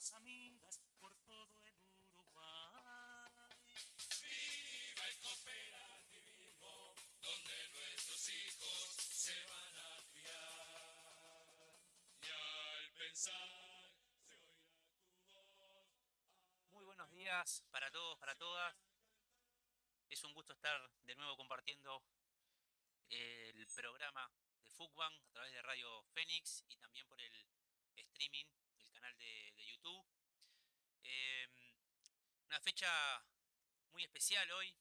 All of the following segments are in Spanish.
somos amigas por todo el Uruguay. Viva el cooperativismo, donde nuestros hijos se van a criar. Y al pensar, se oirá tu voz. Muy buenos días para todos, para todas. Es un gusto estar de nuevo compartiendo el programa de Fútbol a través de Radio Fénix y también por el streaming, el canal de YouTube. Eh, una fecha muy especial hoy,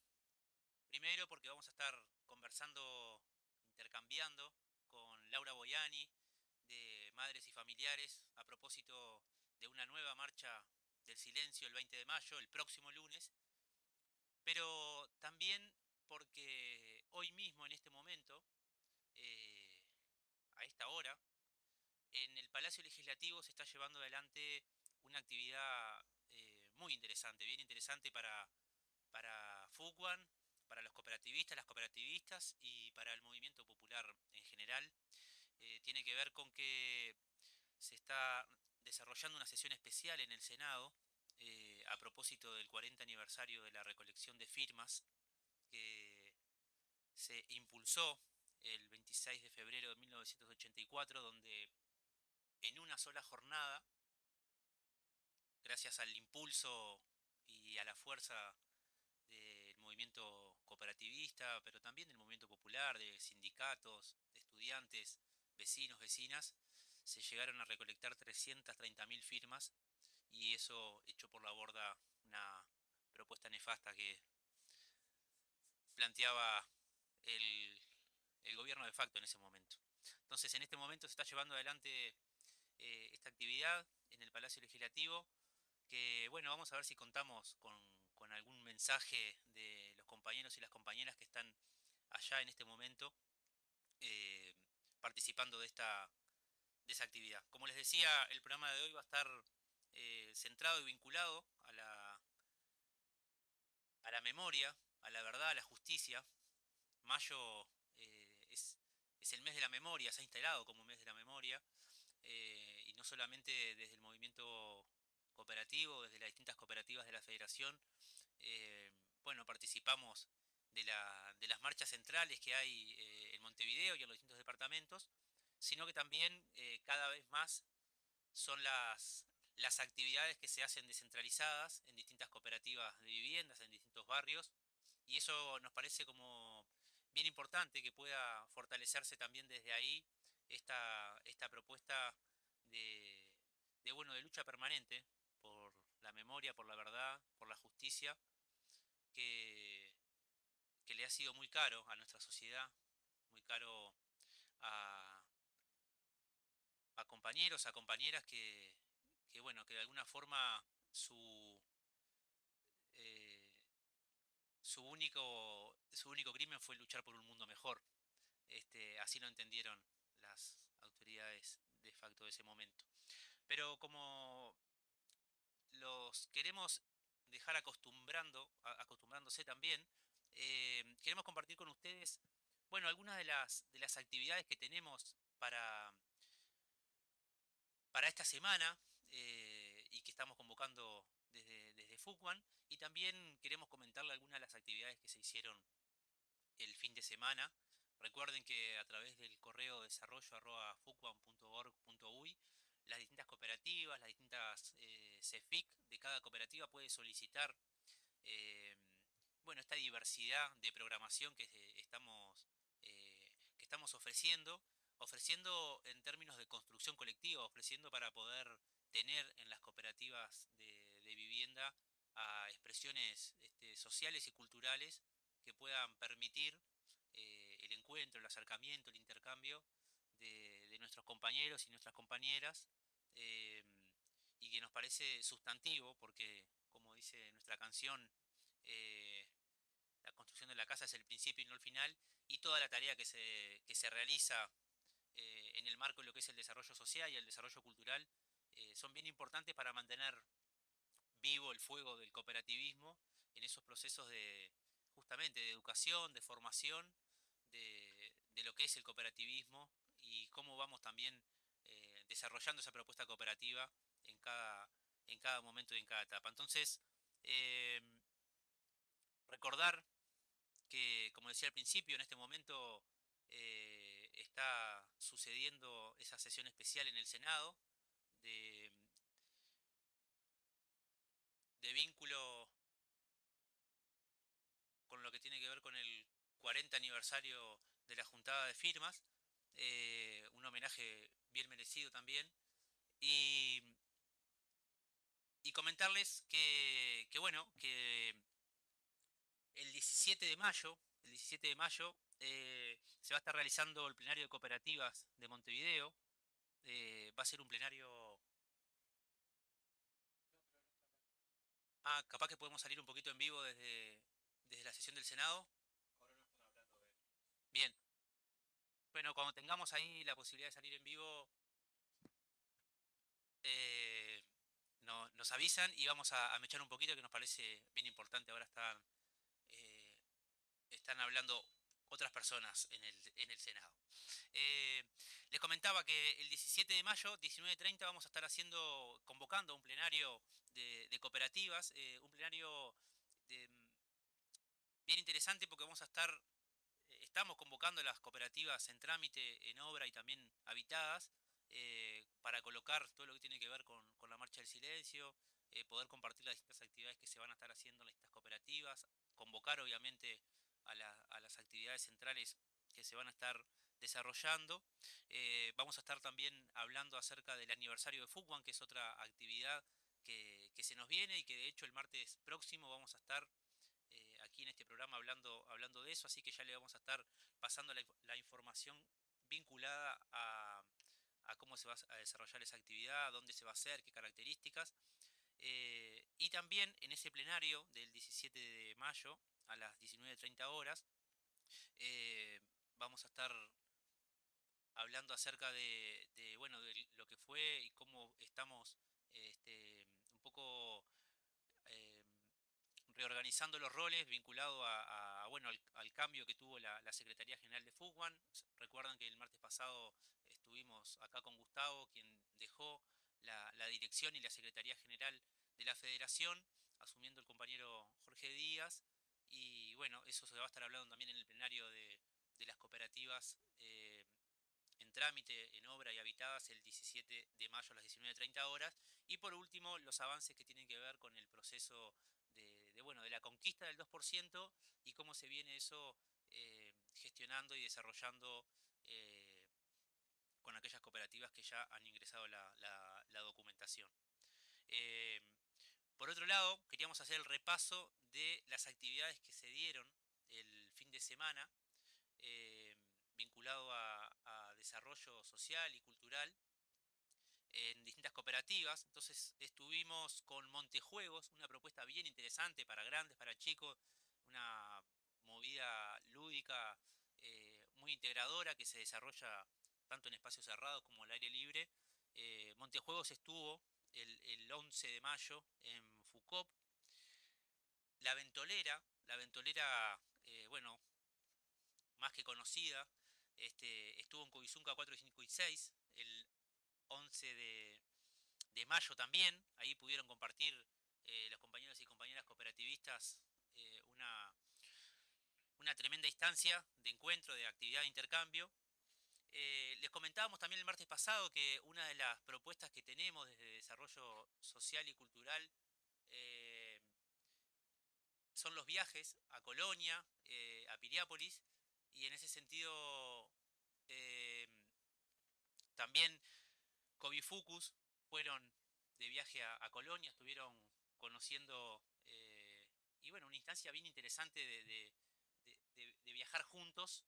primero porque vamos a estar conversando, intercambiando con Laura Boiani de Madres y Familiares a propósito de una nueva marcha del silencio el 20 de mayo, el próximo lunes, pero también porque hoy mismo, en este momento, eh, a esta hora, en el Palacio Legislativo se está llevando adelante una actividad muy interesante, bien interesante para FUCUAN, para los cooperativistas, las cooperativistas y para el movimiento popular en general. Tiene que ver con que se está desarrollando una sesión especial en el Senado a propósito del 40 aniversario de la recolección de firmas que se impulsó el 26 de febrero de 1984, donde en una sola jornada, gracias al impulso y a la fuerza del movimiento cooperativista, pero también del movimiento popular, de sindicatos, de estudiantes, vecinos, vecinas, se llegaron a recolectar 330.000 firmas y eso echó por la borda una propuesta nefasta que planteaba el, el gobierno de facto en ese momento. Entonces, en este momento se está llevando adelante esta actividad en el Palacio Legislativo, que bueno, vamos a ver si contamos con algún mensaje de los compañeros y las compañeras que están allá en este momento eh, participando de esa actividad. Como les decía, el programa de hoy va a estar centrado y vinculado a la memoria, a la verdad, a la justicia. Mayo es el mes de la memoria, se ha instalado como mes de la memoria, y no solamente desde el movimiento cooperativo, desde las distintas cooperativas de la federación, eh, bueno, participamos de las marchas centrales que hay en Montevideo y en los distintos departamentos, sino que también cada vez más son las actividades que se hacen descentralizadas en distintas cooperativas de viviendas, en distintos barrios, y eso nos parece como bien importante que pueda fortalecerse también desde ahí esta propuesta de, bueno, de lucha permanente por la memoria, por la verdad, por la justicia, que, que le ha sido muy caro a nuestra sociedad, muy caro a, a compañeros, a compañeras bueno, que de alguna forma eh, su único crimen fue luchar por un mundo mejor. Así lo entendieron las autoridades de facto de ese momento. Pero como los queremos dejar acostumbrándose también, queremos compartir con ustedes, bueno, algunas de las actividades que tenemos para esta semana y que estamos convocando desde FUCUAN, y también queremos comentarle algunas de las actividades que se hicieron el fin de semana. Recuerden que a través del correo desarrollo@fucuan.org.uy las distintas cooperativas, las distintas CEFIC de cada cooperativa puede solicitar eh, bueno, esta diversidad de programación que estamos ofreciendo en términos de construcción colectiva, ofreciendo para poder tener en las cooperativas de vivienda a expresiones sociales y culturales que puedan permitir el encuentro, el acercamiento, el intercambio de nuestros compañeros y nuestras compañeras, y que nos parece sustantivo porque, como dice nuestra canción, eh, la construcción de la casa es el principio y no el final, y toda la tarea que se realiza en el marco de lo que es el desarrollo social y el desarrollo cultural son bien importantes para mantener vivo el fuego del cooperativismo en esos procesos de justamente de educación, de formación, de lo que es el cooperativismo y cómo vamos también desarrollando esa propuesta cooperativa en en cada momento y en cada etapa. Entonces, eh, recordar que, como decía al principio, en este momento está sucediendo esa sesión especial en el Senado de, de vínculo con lo que tiene que ver con el 40 aniversario de la juntada de firmas, un homenaje bien merecido también, y, y comentarles que bueno, que el 17 de mayo, se va a estar realizando el plenario de cooperativas de Montevideo. Va a ser un plenario. Capaz que podemos salir un poquito en vivo desde la sesión del Senado. Bien. Bueno, cuando tengamos ahí la posibilidad de salir en vivo, eh, nos avisan y vamos a mechar un poquito, que nos parece bien importante. Ahora eh, están hablando otras personas en el Senado. Les comentaba que el 17 de mayo, 19:30, vamos a estar convocando un plenario de cooperativas, un plenario de, bien interesante porque estamos convocando a las cooperativas en trámite, en obra y también habitadas, para colocar todo lo que tiene que ver con la marcha del silencio, poder compartir las distintas actividades que se van a estar haciendo en las distintas cooperativas, convocar obviamente a las actividades centrales que se van a estar desarrollando. Vamos a estar también hablando acerca del aniversario de Fugwan, que es otra actividad que se nos viene y que de hecho el martes próximo vamos a estar aquí en este programa hablando de eso, así que ya le vamos a estar pasando la información vinculada a cómo se va a desarrollar esa actividad, dónde se va a hacer, qué características. Y también en ese plenario del 17 de mayo a las 19:30 horas, vamos a estar hablando acerca bueno, de lo que fue y cómo estamos un poco eh, reorganizando los roles vinculado bueno, al cambio que tuvo la Secretaría General de Fugwan. Recuerdan que el martes pasado estuvimos acá con Gustavo, quien dejó la dirección y la Secretaría General de la Federación, asumiendo el compañero Jorge Díaz. Y bueno, eso se va a estar hablando también en el plenario de las cooperativas en trámite, en obra y habitadas el 17 de mayo a las 19:30 horas. Y por último, los avances que tienen que ver con el proceso bueno, de la conquista del 2% y cómo se viene eso gestionando y desarrollando con aquellas cooperativas que ya han ingresado la documentación. Eh, por otro lado, queríamos hacer el repaso de las actividades que se dieron el fin de semana, eh, vinculado a desarrollo social y cultural en distintas cooperativas. Entonces estuvimos con Montejuegos, una propuesta bien interesante para grandes, para chicos, una movida lúdica muy integradora que se desarrolla tanto en espacios cerrados como al aire libre. Montejuegos estuvo el 11 de mayo en FUCOP. La Ventolera, bueno, más que conocida, estuvo en Covizunca 4, 5 y 6 el 11 de mayo también. Ahí pudieron compartir los compañeros y compañeras cooperativistas una tremenda instancia de encuentro, de actividad de intercambio. Les comentábamos también el martes pasado que una de las propuestas que tenemos desde desarrollo social y cultural eh, son los viajes a Colonia, a Piriápolis, y en ese sentido eh, también Cobifucus fueron de viaje a Colonia, estuvieron conociendo, y bueno, una instancia bien interesante de viajar juntos.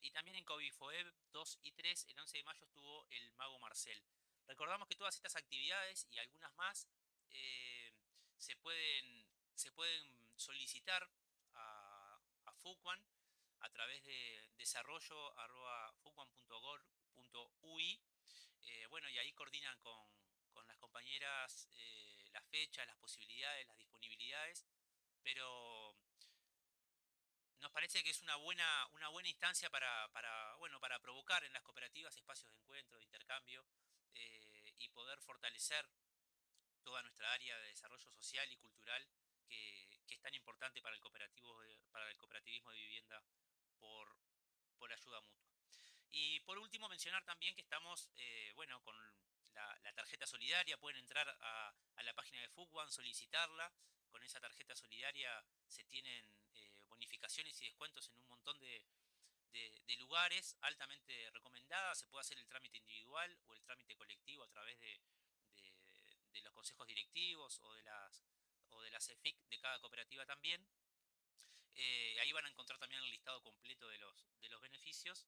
Y también en Cobifoeb 2 y 3, el 11 de mayo, estuvo el Mago Marcel. Recordamos que todas estas actividades y algunas más eh, se pueden, se pueden solicitar a FUCWAN a través de desarrollo@fucwan.gov.uy. Bueno, y ahí coordinan con las compañeras las fechas, las posibilidades, las disponibilidades, pero nos parece que es una buena instancia bueno, para provocar en las cooperativas espacios de encuentro, de intercambio, y poder fortalecer toda nuestra área de desarrollo social y cultural que es tan importante para para el cooperativismo de vivienda por, por ayuda mutua. Y por último mencionar también que estamos, bueno, con la tarjeta solidaria, pueden entrar a la página de Fugwan, solicitarla. Con esa tarjeta solidaria se tienen bonificaciones y descuentos en un montón de lugares, altamente recomendadas. Se puede hacer el trámite individual o el trámite colectivo a través de los consejos directivos o de las EFIC de cada cooperativa también. Ahí van a encontrar también el listado completo de los beneficios.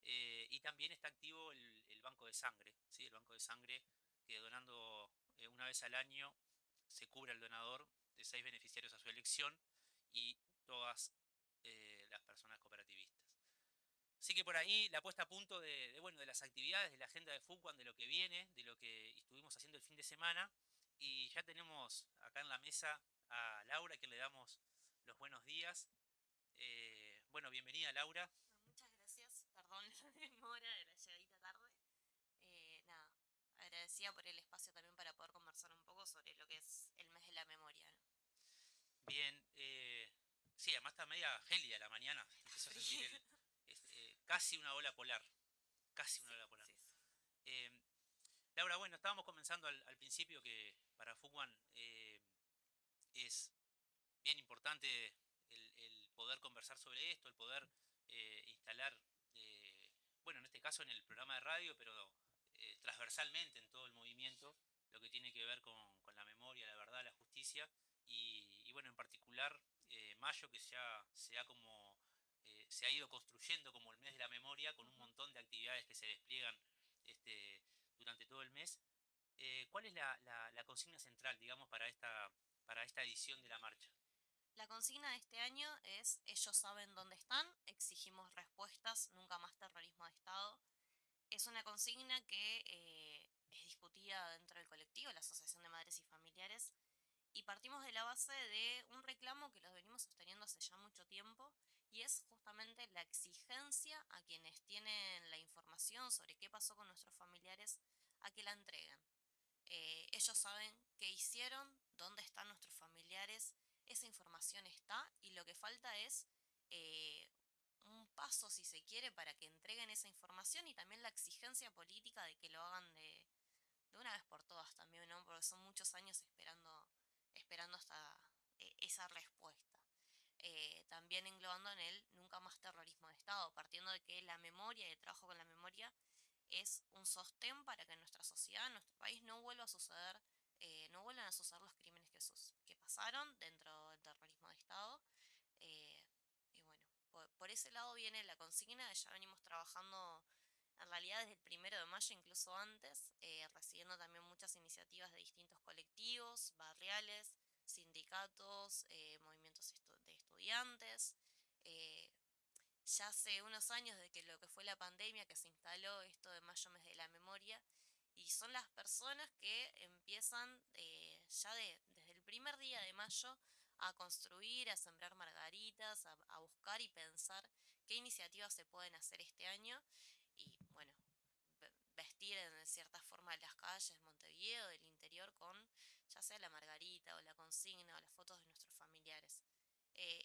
Y también está activo el banco de sangre, ¿sí? El banco de sangre que donando una vez al año se cubre al donador de 6 beneficiarios a su elección y todas las personas cooperativistas. Así que por ahí la puesta a punto bueno, de las actividades, de la agenda de Fuquan, de lo que viene, de lo que estuvimos haciendo el fin de semana. Y ya tenemos acá en la mesa a Laura, que le damos los buenos días. Bueno, bienvenida Laura. Muchas gracias, perdón la demora de la llegadita tarde. Nada, agradecida por el espacio también para poder conversar un poco sobre lo que es el mes de la memoria, ¿no? Bien, sí, además está media gélida la mañana. Empiezo a sentir casi una ola polar. Casi una Sí, ola polar. sí, sí. Eh, Laura, bueno, estábamos comenzando al principio que para Fuquan es bien importante el poder conversar sobre esto, el poder instalar, bueno, en este caso en el programa de radio, pero transversalmente en todo el movimiento, lo que tiene que ver con la memoria, la verdad, la justicia, y bueno, en particular mayo, que ya se ha ido construyendo como el mes de la memoria, con un montón de actividades que se despliegan este, durante todo el mes. ¿Cuál es la consigna central, digamos, para esta edición de la marcha? La consigna de este año es ellos saben dónde están, exigimos respuestas, nunca más terrorismo de Estado. Es una consigna que es discutida dentro del colectivo, la Asociación de Madres y Familiares, y partimos de la base de un reclamo que los venimos sosteniendo hace ya mucho tiempo, y es justamente la exigencia a quienes tienen la información sobre qué pasó con nuestros familiares a que la entreguen. Ellos saben qué hicieron, dónde están nuestros familiares, esa información está y lo que falta es eh, un paso, si se quiere, para que entreguen esa información y también la exigencia política de que lo hagan de una vez por todas también, ¿no? Porque son muchos años esperando hasta esa respuesta. También englobando en el nunca más terrorismo de Estado, partiendo de que la memoria y el trabajo con la memoria es un sostén para que en nuestra sociedad, en nuestro país, no vuelva a suceder, no vuelvan a suceder los crímenes que pasaron dentro del terrorismo de Estado. Eh, y bueno, por ese lado viene la consigna, ya venimos trabajando en realidad desde el 1 de mayo, incluso antes, recibiendo también muchas iniciativas de distintos colectivos, barriales, sindicatos, movimientos de estudiantes. eh, ya hace unos años de que lo que fue la pandemia, que se instaló esto de mayo mes de la memoria, y son las personas que empiezan desde el primer día de mayo a construir, a sembrar margaritas, a buscar y pensar qué iniciativas se pueden hacer este año y bueno, vestir en cierta forma las calles de Montevideo, del interior, con ya sea la margarita o la consigna o las fotos de nuestros familiares.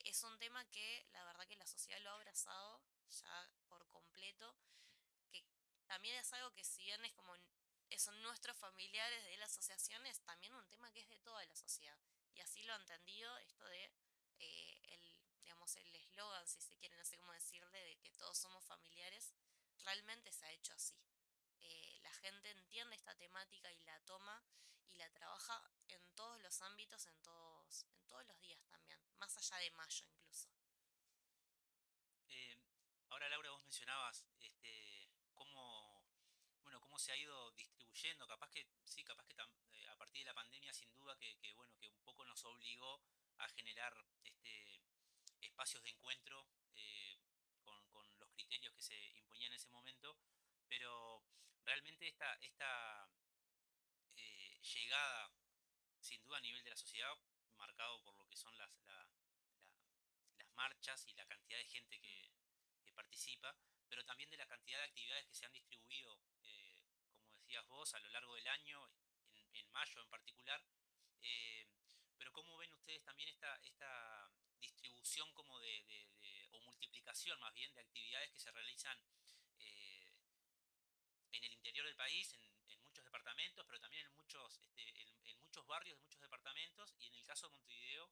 Es un tema que la verdad que la sociedad lo ha abrazado ya por completo, que también es algo que si bien es como son nuestros familiares de la asociación, es también un tema que es de toda la sociedad. Y así lo ha entendido esto de digamos, el eslogan, si se quiere, no sé cómo decirle, de que todos somos familiares, realmente se ha hecho así. La gente entiende esta temática y la toma y la trabaja en todos los ámbitos, en todos los días también, más allá de mayo incluso. Eh, Ahora, Laura, vos mencionabas bueno, cómo se ha ido distribuyendo. Capaz que sí, capaz que a partir de la pandemia, sin duda bueno, que un poco nos obligó a generar espacios de encuentro con los criterios que se imponían en ese momento. Pero realmente esta llegada, sin duda a nivel de la sociedad, marcado por lo que son las marchas y la cantidad de gente que participa, pero también de la cantidad de actividades que se han distribuido, como decías vos, a lo largo del año en mayo en particular. eh, pero ¿cómo ven ustedes también esta distribución como o multiplicación más bien de actividades que se realizan eh, en el interior del país, en muchos departamentos, pero también en muchos barrios de muchos departamentos, y en el caso de Montevideo,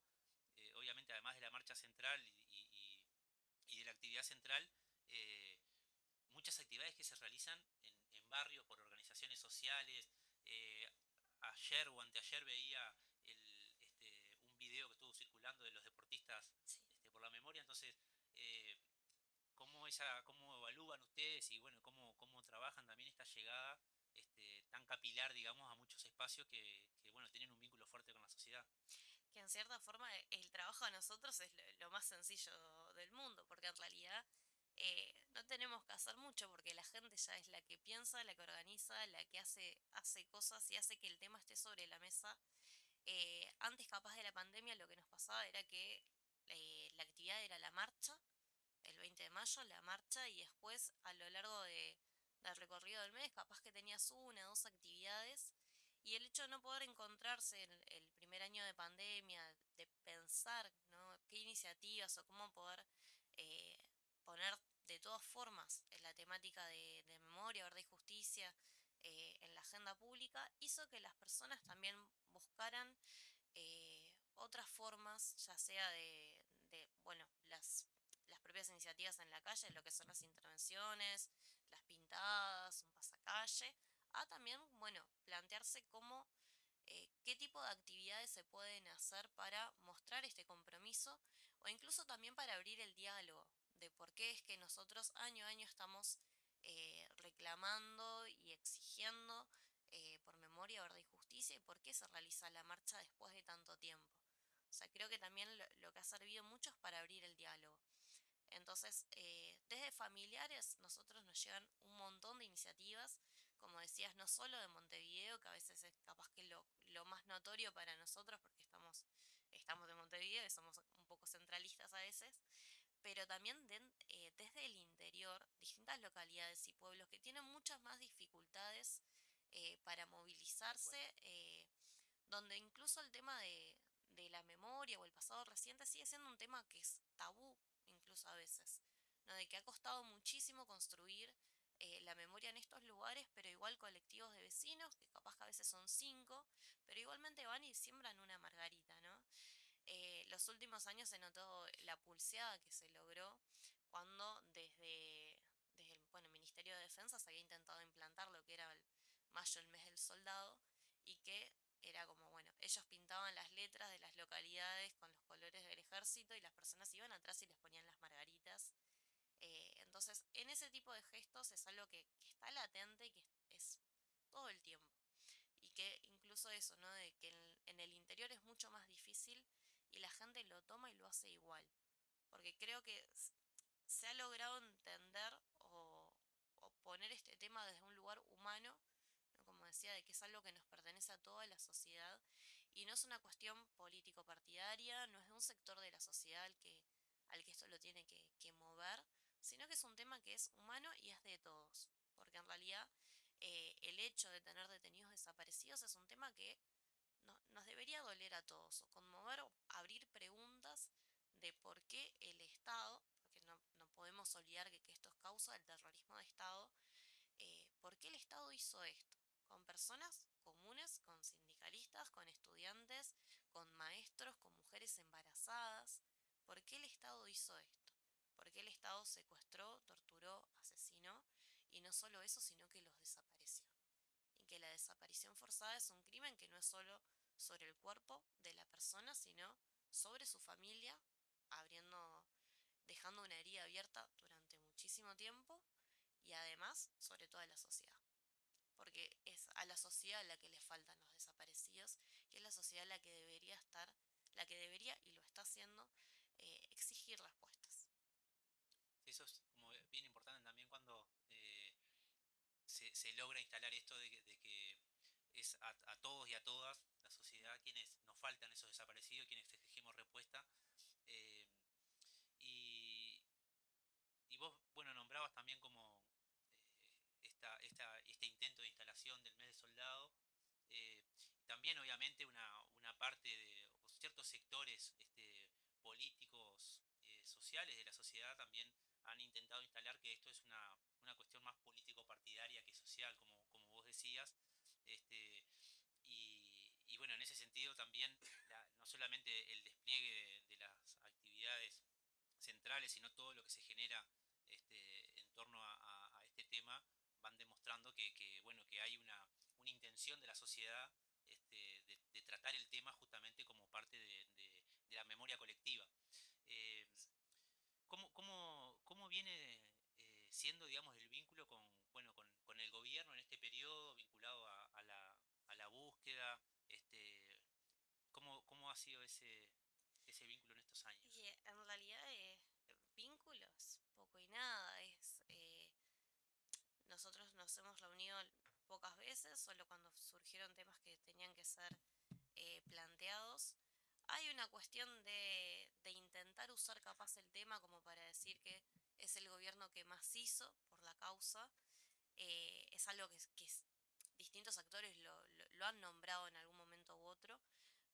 obviamente además de la marcha central y de la actividad central, eh, muchas actividades que se realizan en barrios por organizaciones sociales. eh, Ayer o anteayer veía un video que estuvo circulando de los deportistas Sí. por la memoria. Entonces, eh, ¿cómo evalúan ustedes y bueno, cómo trabajan también esta llegada tan capilar, digamos, a muchos espacios que, bueno, tienen un vínculo fuerte con la sociedad? Que en cierta forma el trabajo de nosotros es lo más sencillo del mundo, porque en realidad no tenemos que hacer mucho, porque la gente ya es la que piensa, la que organiza, la que hace cosas y hace que el tema esté sobre la mesa. Antes capaz de la pandemia lo que nos pasaba era que la actividad era la marcha, el 20 de mayo, la marcha, y después a lo largo del recorrido del mes capaz que tenías una, dos actividades, y el hecho de no poder encontrarse en el primer año de pandemia, de pensar, ¿no?, qué iniciativas o cómo poder eh, poner de todas formas en la temática de memoria, verdad y justicia en la agenda pública, hizo que las personas también buscaran otras formas, ya sea bueno, las propias iniciativas en la calle, lo que son las intervenciones, las pintadas, un pasacalle, a también, bueno, plantearse qué tipo de actividades se pueden hacer para mostrar este compromiso o incluso también para abrir el diálogo de por qué es que nosotros año a año estamos reclamando y exigiendo por memoria, verdad y justicia, y por qué se realiza la marcha después de tanto tiempo. O sea, creo que también lo que ha servido mucho es para abrir el diálogo. Entonces, desde familiares, nosotros nos llegan un montón de iniciativas, como decías, no solo de Montevideo, que a veces es capaz que lo más notorio para nosotros, porque estamos de Montevideo y somos un poco centralistas a veces, pero también desde el interior, distintas localidades y pueblos que tienen muchas más dificultades para Tal cual. movilizarse, donde incluso el tema de la memoria o el pasado reciente sigue siendo un tema que es tabú, incluso a veces, ¿no? De que ha costado muchísimo construir la memoria en estos lugares, pero igual colectivos de vecinos, que capaz que a veces son cinco, pero igualmente van y siembran una margarita, ¿no? Los últimos años se notó la pulseada que se logró cuando desde el bueno, Ministerio de Defensa se había intentado implantar lo que era el mayo, el mes del soldado, y que era como, bueno, ellos pintaban las letras de las localidades con los colores del ejército y las personas iban atrás y les ponían las margaritas. Entonces, en ese tipo de gestos es algo que está latente y que es todo el tiempo. Y que incluso eso, ¿no? De que en el interior es mucho más difícil y la gente lo toma y lo hace igual. Porque creo que se ha logrado entender o poner este tema desde un lugar humano, ¿no? Como decía, de que es algo que nos pertenece a toda la sociedad y no es una cuestión político-partidaria, no es de un sector de la sociedad al que esto lo tiene que mover, sino que es un tema que es humano y es de todos. Porque en realidad el hecho de tener detenidos desaparecidos es un tema que nos debería doler a todos, o conmover o abrir preguntas de por qué el Estado, porque no podemos olvidar que esto es causa del terrorismo de Estado, por qué el Estado hizo esto, con personas comunes, con sindicalistas, con estudiantes, con maestros, con mujeres embarazadas, por qué el Estado hizo esto, por qué el Estado secuestró, torturó, asesinó, y no solo eso, sino que los desapareció y que la desaparición forzada es un crimen que no es solo sobre el cuerpo de la persona, sino sobre su familia, abriendo, dejando una herida abierta durante muchísimo tiempo y además sobre toda la sociedad. Porque es a la sociedad a la que le faltan los desaparecidos y es la sociedad la que debería estar, la que debería y lo está haciendo, exigir respuestas. Sí, eso es como bien importante también cuando se logra instalar esto de que es a todos y a todas, la sociedad, quienes nos faltan esos desaparecidos, quienes exigimos respuesta. eh, y, y vos, bueno, nombrabas también como este intento de instalación del mes de soldado. eh, también obviamente una parte de o ciertos sectores políticos, sociales de la sociedad también han intentado instalar que esto es una cuestión más político-partidaria que social, como vos decías. Este, y bueno, en ese sentido también no solamente el despliegue de las actividades centrales, sino todo lo que se genera en torno a este tema, van demostrando bueno, que hay una intención de la sociedad de tratar el tema justamente como parte de la memoria colectiva. Eh, ¿Cómo viene siendo, digamos, el vínculo bueno, con el gobierno en este periodo, vinculado a la búsqueda? ¿Cómo ha sido ese vínculo en estos años? Y en realidad vínculos, poco y nada. Nosotros nos hemos reunido pocas veces, solo cuando surgieron temas que tenían que ser planteados. Hay una cuestión de intentar usar capaz el tema como para decir que es el gobierno que más hizo por la causa. Es algo distintos actores lo han nombrado en algún momento u otro,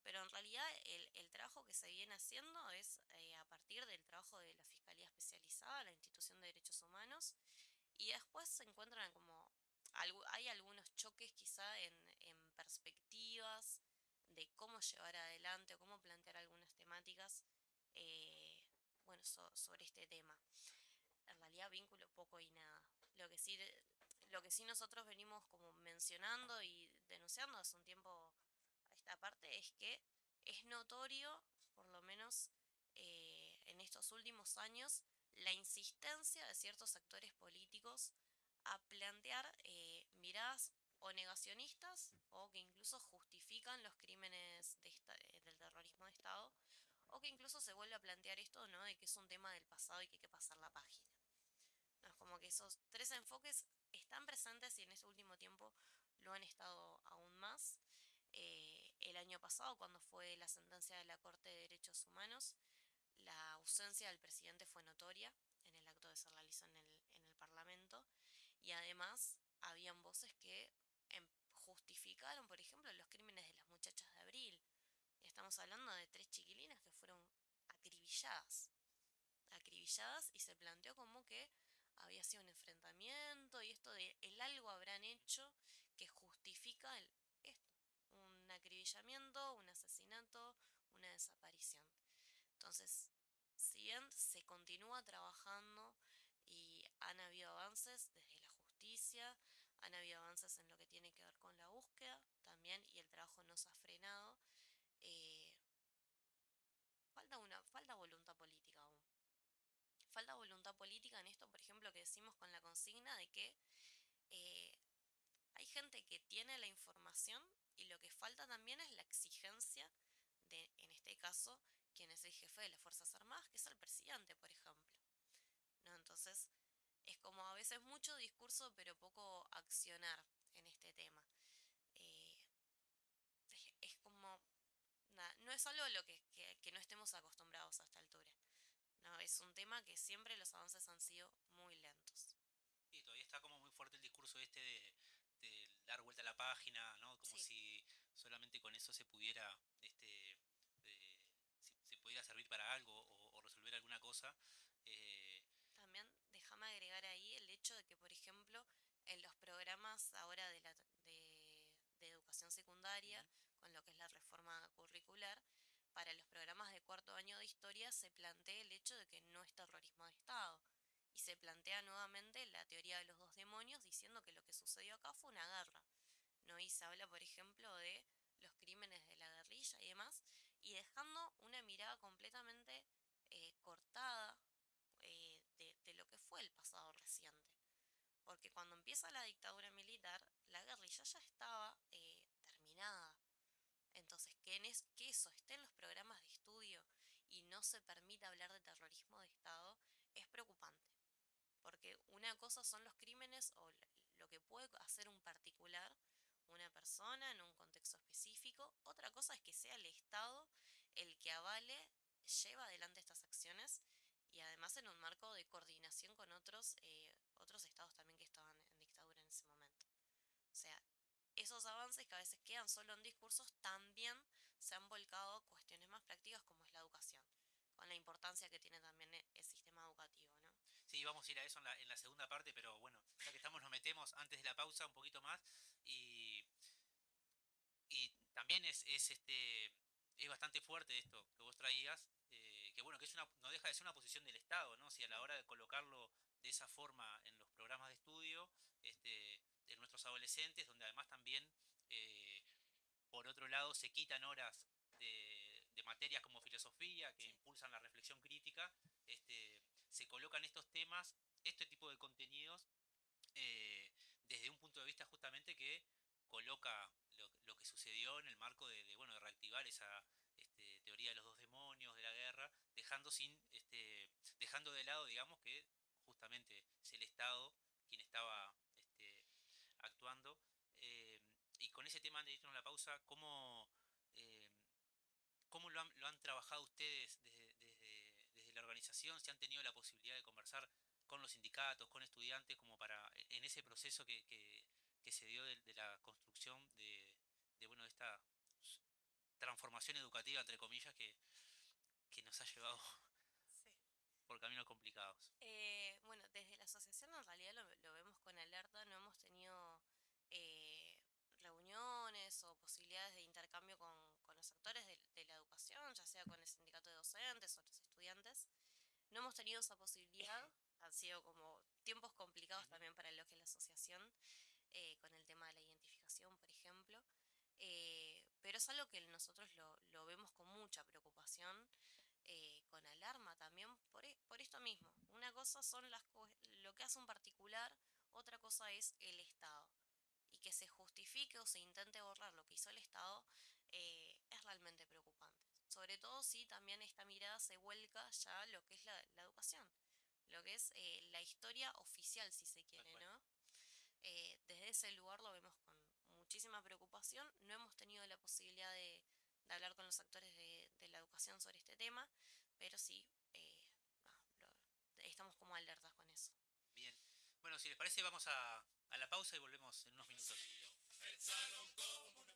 pero en realidad el trabajo que se viene haciendo es a partir del trabajo de la Fiscalía Especializada, la Institución de Derechos Humanos, y después se encuentran como, hay algunos choques quizá en perspectivas de cómo llevar adelante o cómo plantear algunas temáticas, eh, bueno, sobre este tema. En realidad vínculo poco y nada. Lo que sí nosotros venimos como mencionando y denunciando hace un tiempo a esta parte es que es notorio, por lo menos en estos últimos años, la insistencia de ciertos actores políticos a plantear miradas o negacionistas o que incluso justifican los crímenes del terrorismo de Estado, o que incluso se vuelve a plantear esto, ¿no? De que es un tema del pasado y que hay que pasar la página. No, es como que esos tres enfoques están presentes y en este último tiempo lo han estado aún más. El año pasado, cuando fue la sentencia de la Corte de Derechos Humanos, la ausencia del presidente fue notoria en el acto que se realizó en el Parlamento, y además habían voces que justificaron, por ejemplo, los crímenes de las muchachas de Abril. Estamos hablando de tres chiquilinas que fueron acribilladas, acribilladas, y se planteó como que había sido un enfrentamiento y esto de el algo habrán hecho que justifica esto, un acribillamiento, un asesinato, una desaparición. Entonces, si bien se continúa trabajando y han habido avances desde la justicia, han habido avances en lo que tiene que ver con la búsqueda también, y el trabajo no se ha frenado, eh, falta voluntad política aún. Falta voluntad política en esto, por ejemplo, que decimos con la consigna de que eh, hay gente que tiene la información y lo que falta también es la exigencia de, en este caso, quien es el jefe de las Fuerzas Armadas, que es el presidente, por ejemplo. ¿No? Entonces, es como a veces mucho discurso, pero poco accionar en este tema. Eh, es como, nada, no es algo a lo que no estemos acostumbrados a esta altura. No, es un tema que siempre los avances han sido muy lentos. Y todavía está como muy fuerte el discurso de dar vuelta a la página, ¿no? Como Sí, si solamente con eso se pudiera, si pudiera servir para algo o resolver alguna cosa. Eh, también déjame agregar ahí el hecho de que, por ejemplo, en los programas ahora de educación secundaria, Ujú. con lo que es la reforma curricular, para los programas de cuarto año de historia se plantea el hecho de que no es terrorismo de Estado. Y se plantea nuevamente la teoría de los dos demonios, diciendo que lo que sucedió acá fue una guerra, ¿no? Y se habla, por ejemplo, de los crímenes de la guerrilla y demás, y dejando una mirada completamente cortada de lo que fue el pasado reciente. Porque cuando empieza la dictadura militar, la guerrilla ya estaba terminada. Entonces, que eso esté en los programas de estudio y no se permita hablar de terrorismo de Estado es preocupante. Porque una cosa son los crímenes o lo que puede hacer un particular, una persona en un contexto específico. Otra cosa es que sea el Estado el que avale, lleva adelante estas acciones, y además en un marco de coordinación con otros estados también que estaban en dictadura en ese momento. O sea, esos avances que a veces quedan solo en discursos también se han volcado a cuestiones más prácticas como es la educación, con la importancia que tiene también el sistema educativo, ¿no? Sí, vamos a ir a eso en la segunda parte, pero bueno, ya que estamos nos metemos antes de la pausa un poquito más y, y también es bastante fuerte esto que vos traías, que bueno, que no deja de ser una posición del Estado, ¿no? Si a la hora de colocarlo de esa forma en los programas de estudio, de nuestros adolescentes, donde además también, eh, por otro lado, se quitan horas de materias como filosofía, que Sí, impulsan la reflexión crítica, se colocan estos temas, este tipo de contenidos, eh, desde un punto de vista justamente que coloca lo que sucedió en el marco bueno, de reactivar esa teoría de los dos demonios, de la guerra, dejando de lado, digamos, que justamente es el Estado quien estaba actuando. eh, y con ese tema, antes de irnos a la pausa, eh, ¿cómo lo han trabajado ustedes desde la organización? ¿Si han tenido la posibilidad de conversar con los sindicatos, con estudiantes, como para, en ese proceso que se dio de la construcción bueno, de esta transformación educativa, entre comillas, que nos ha llevado sí. por caminos complicados? Bueno, desde la asociación en realidad lo vemos con alerta, no hemos tenido eh, reuniones o posibilidades de intercambio con los actores de la educación, ya sea con el sindicato de docentes o los estudiantes. No hemos tenido esa posibilidad, han sido como tiempos complicados Ujú. también para lo que es la asociación, con el tema de la identificación, por ejemplo. Pero es algo que nosotros lo vemos con mucha preocupación, con alarma también por esto mismo. Una cosa son lo que hace un particular, otra cosa es el Estado. Y que se justifique o se intente borrar lo que hizo el Estado, es realmente preocupante. Sobre todo si también esta mirada se vuelca ya a lo que es la educación, lo que es la historia oficial, si se Tal quiere, cual. ¿no? Desde ese lugar lo vemos con muchísima preocupación. No hemos tenido la posibilidad de hablar con los actores de la educación sobre este tema, pero sí, estamos como alertas con eso. Bien. Bueno, si les parece, vamos a la pausa y volvemos en unos minutos. El salón comunal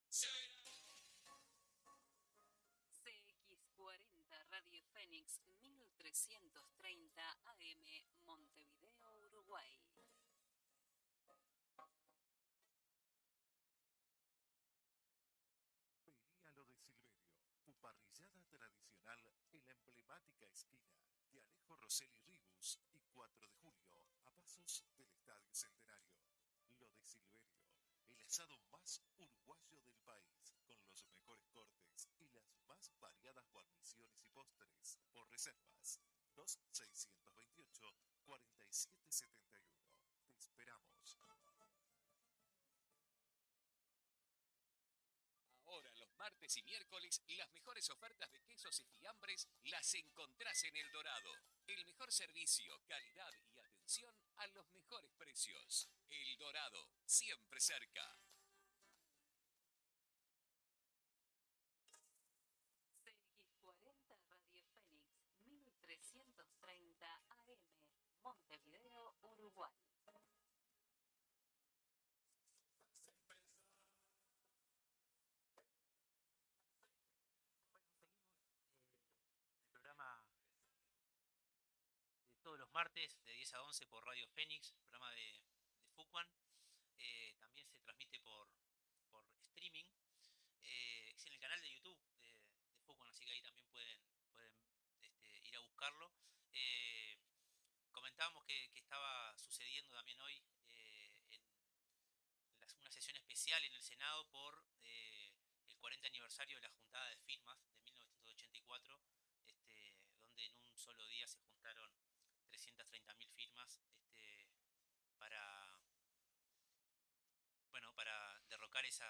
se oirá. CX40 Radio Fénix 1330 AM Montevideo, Uruguay. Vení a lo de Silverio, tu parrillada tradicional en la emblemática esquina de Alejo Rosselli Ribus y 4 de Julio, a pasos del Estadio Centenario. Lo de Silverio, el asado más uruguayo del país, con los mejores cortes y las más variadas guarniciones y postres. Por reservas, 2628-4771. Te esperamos. Ahora, los martes y miércoles, las mejores ofertas de quesos y fiambres las encontrás en El Dorado. El mejor servicio, calidad y atención a los mejores precios. El Dorado, siempre cerca. CX40 Radio Fénix 1330 AM Montevideo, Uruguay. El programa de todos los martes, de 10 a 11 por Radio Fénix, programa de Fuquan. También se transmite por streaming. Es en el canal de YouTube de Fuquan, así que ahí también pueden ir a buscarlo. Eh, Comentábamos que estaba sucediendo también hoy una sesión especial en el Senado por el 40 aniversario de la juntada de firmas de 1984, donde en un solo día se juntaron 330.000 firmas para, bueno, para derrocar ese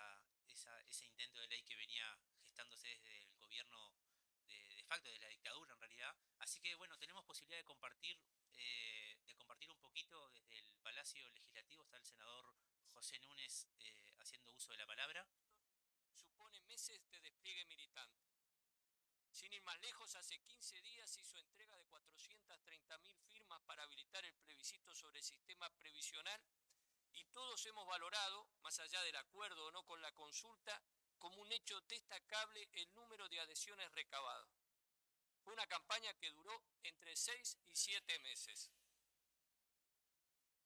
intento de ley que venía gestándose desde el gobierno de facto, de la dictadura en realidad. Así que bueno, tenemos posibilidad de compartir un poquito desde el Palacio Legislativo. Está el senador José Núñez haciendo uso de la palabra. Supone meses de despliegue militante. Sin ir más lejos, hace 15 días hizo entrega de 430.000 firmas para habilitar el plebiscito sobre el sistema previsional y todos hemos valorado, más allá del acuerdo o no con la consulta, como un hecho destacable el número de adhesiones recabadas. Fue una campaña que duró entre 6 y 7 meses.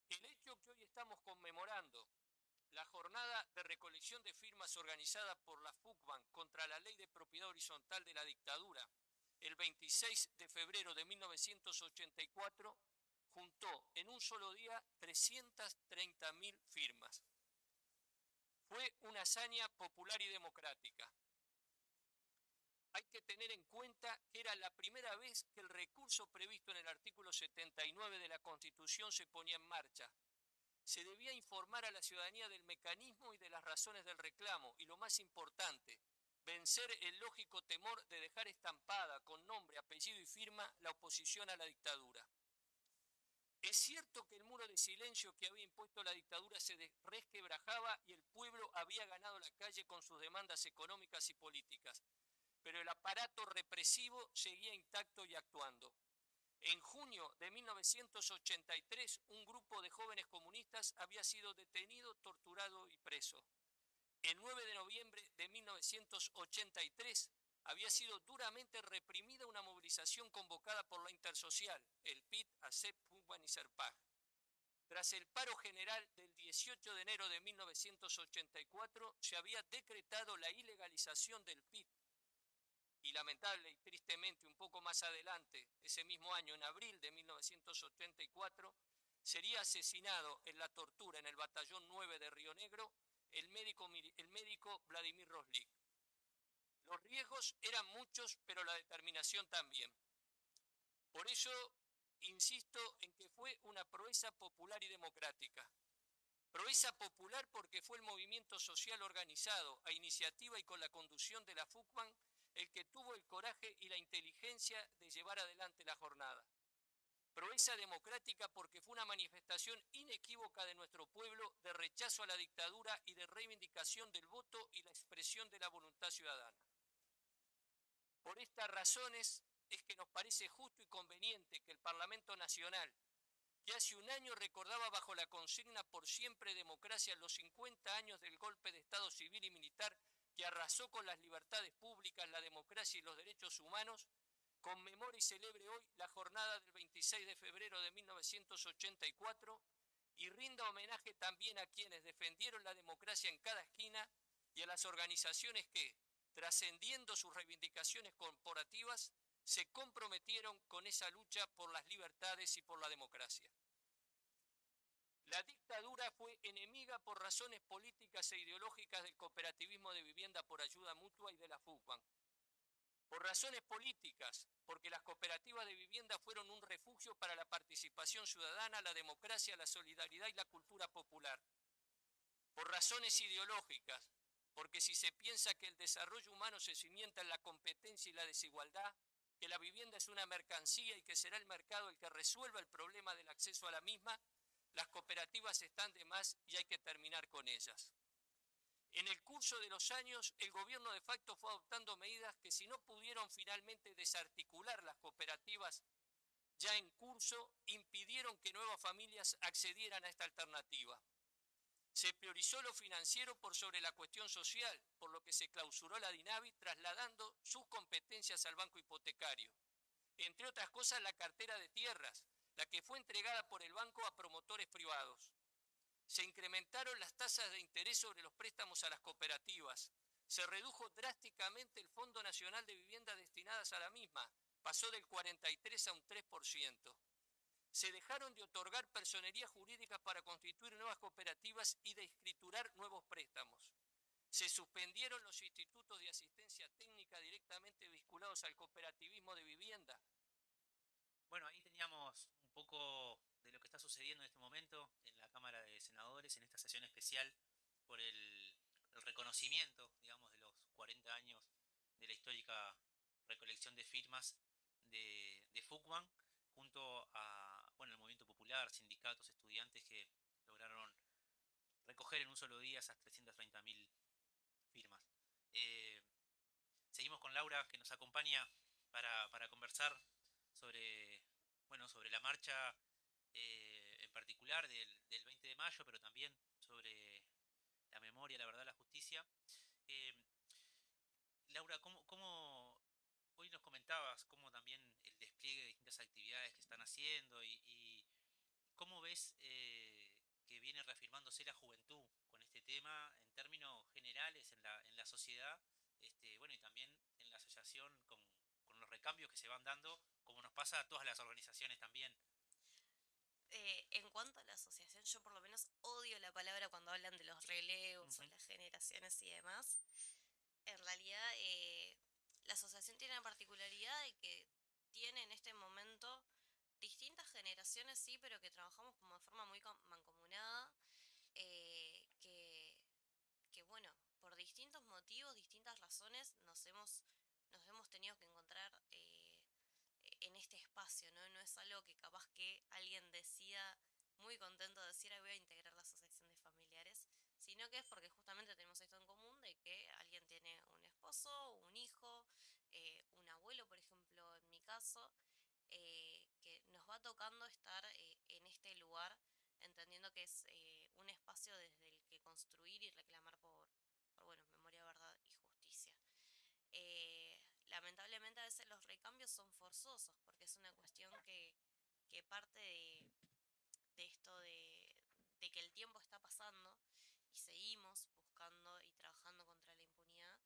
El hecho que hoy estamos conmemorando, la jornada de recolección de firmas organizada por la FUCBAN contra la Ley de Propiedad Horizontal de la dictadura, el 26 de febrero de 1984, juntó en un solo día 330.000 firmas. Fue una hazaña popular y democrática. Hay que tener en cuenta que era la primera vez que el recurso previsto en el artículo 79 de la Constitución se ponía en marcha. Se debía informar a la ciudadanía del mecanismo y de las razones del reclamo, y lo más importante, vencer el lógico temor de dejar estampada con nombre, apellido y firma la oposición a la dictadura. Es cierto que el muro de silencio que había impuesto la dictadura se resquebrajaba y el pueblo había ganado la calle con sus demandas económicas y políticas, pero el aparato represivo seguía intacto y actuando. En junio de 1983, un grupo de jóvenes comunistas había sido detenido, torturado y preso. El 9 de noviembre de 1983 había sido duramente reprimida una movilización convocada por la Intersocial, el PIT, ACEP, FUCBAN y SERPAG. Tras el paro general del 18 de enero de 1984, se había decretado la ilegalización del PIT. Y lamentable y tristemente, un poco más adelante, ese mismo año, en abril de 1984, sería asesinado en la tortura en el batallón 9 de Río Negro el médico Vladimir Roslik. Los riesgos eran muchos, pero la determinación también. Por eso insisto en que fue una proeza popular y democrática. Proeza popular porque fue el movimiento social organizado, a iniciativa y con la conducción de la FUCBAN, el que tuvo el coraje y la inteligencia de llevar adelante la jornada. Proeza democrática porque fue una manifestación inequívoca de nuestro pueblo de rechazo a la dictadura y de reivindicación del voto y la expresión de la voluntad ciudadana. Por estas razones es que nos parece justo y conveniente que el Parlamento Nacional, que hace un año recordaba bajo la consigna por siempre democracia los 50 años del golpe de Estado civil y militar que arrasó con las libertades públicas, la democracia y los derechos humanos, conmemore y celebre hoy la jornada del 26 de febrero de 1984 y rinda homenaje también a quienes defendieron la democracia en cada esquina y a las organizaciones que, trascendiendo sus reivindicaciones corporativas, se comprometieron con esa lucha por las libertades y por la democracia. La dictadura fue enemiga por razones políticas e ideológicas del cooperativismo de vivienda por ayuda mutua y de la FUCBAN. Por razones políticas, porque las cooperativas de vivienda fueron un refugio para la participación ciudadana, la democracia, la solidaridad y la cultura popular. Por razones ideológicas, porque si se piensa que el desarrollo humano se cimienta en la competencia y la desigualdad, que la vivienda es una mercancía y que será el mercado el que resuelva el problema del acceso a la misma, las cooperativas están de más y hay que terminar con ellas. En el curso de los años, el gobierno de facto fue adoptando medidas que, si no pudieron finalmente desarticular las cooperativas ya en curso, impidieron que nuevas familias accedieran a esta alternativa. Se priorizó lo financiero por sobre la cuestión social, por lo que se clausuró la DINAVI trasladando sus competencias al banco hipotecario. Entre otras cosas, la cartera de tierras, la que fue entregada por el banco a promotores privados. Se incrementaron las tasas de interés sobre los préstamos a las cooperativas. Se redujo drásticamente el Fondo Nacional de Viviendas destinadas a la misma, pasó del 43 a un 3%. Se dejaron de otorgar personerías jurídicas para constituir nuevas cooperativas y de escriturar nuevos préstamos. Se suspendieron los institutos de asistencia técnica directamente vinculados al cooperativismo de vivienda. Bueno, ahí teníamos un poco de lo que está sucediendo en este momento en la Cámara de Senadores, en esta sesión especial por el reconocimiento, digamos, de los 40 años de la histórica recolección de firmas de FUCBAN, junto a, bueno, el movimiento popular, sindicatos, estudiantes que lograron recoger en un solo día esas 330.000 firmas. Seguimos con Laura, que nos acompaña para conversar sobre, bueno, sobre la marcha en en particular del 20 de mayo, pero también sobre la memoria, la verdad, la justicia. Eh, Laura, hoy nos comentabas cómo también el despliegue de distintas actividades que están haciendo y cómo ves que viene reafirmándose la juventud con este tema en términos generales en la sociedad, bueno, y también en la asociación con los recambios que se van dando, como nos pasa a todas las organizaciones también. En cuanto a la asociación, yo por lo menos odio la palabra cuando hablan de los relevos o Ujú. las generaciones y demás. En realidad, la asociación tiene la particularidad de que tiene en este momento distintas generaciones, sí, pero que trabajamos como de forma muy mancomunada, que bueno, por distintos motivos, distintas razones, nos hemos tenido que encontrar en este espacio, ¿no? No es algo que capaz que alguien decida muy contento de decir, "Ay, voy a integrar la asociación de familiares", sino que es porque justamente tenemos esto en común de que alguien tiene un esposo, un hijo, un abuelo, por ejemplo, en mi caso, que nos va tocando estar en este lugar, entendiendo que es un espacio desde el que construir y reclamar por bueno, memoria, verdad y justicia. Lamentablemente a veces los recambios son forzosos, porque es una cuestión que parte de esto de que el tiempo está pasando y seguimos buscando y trabajando contra la impunidad,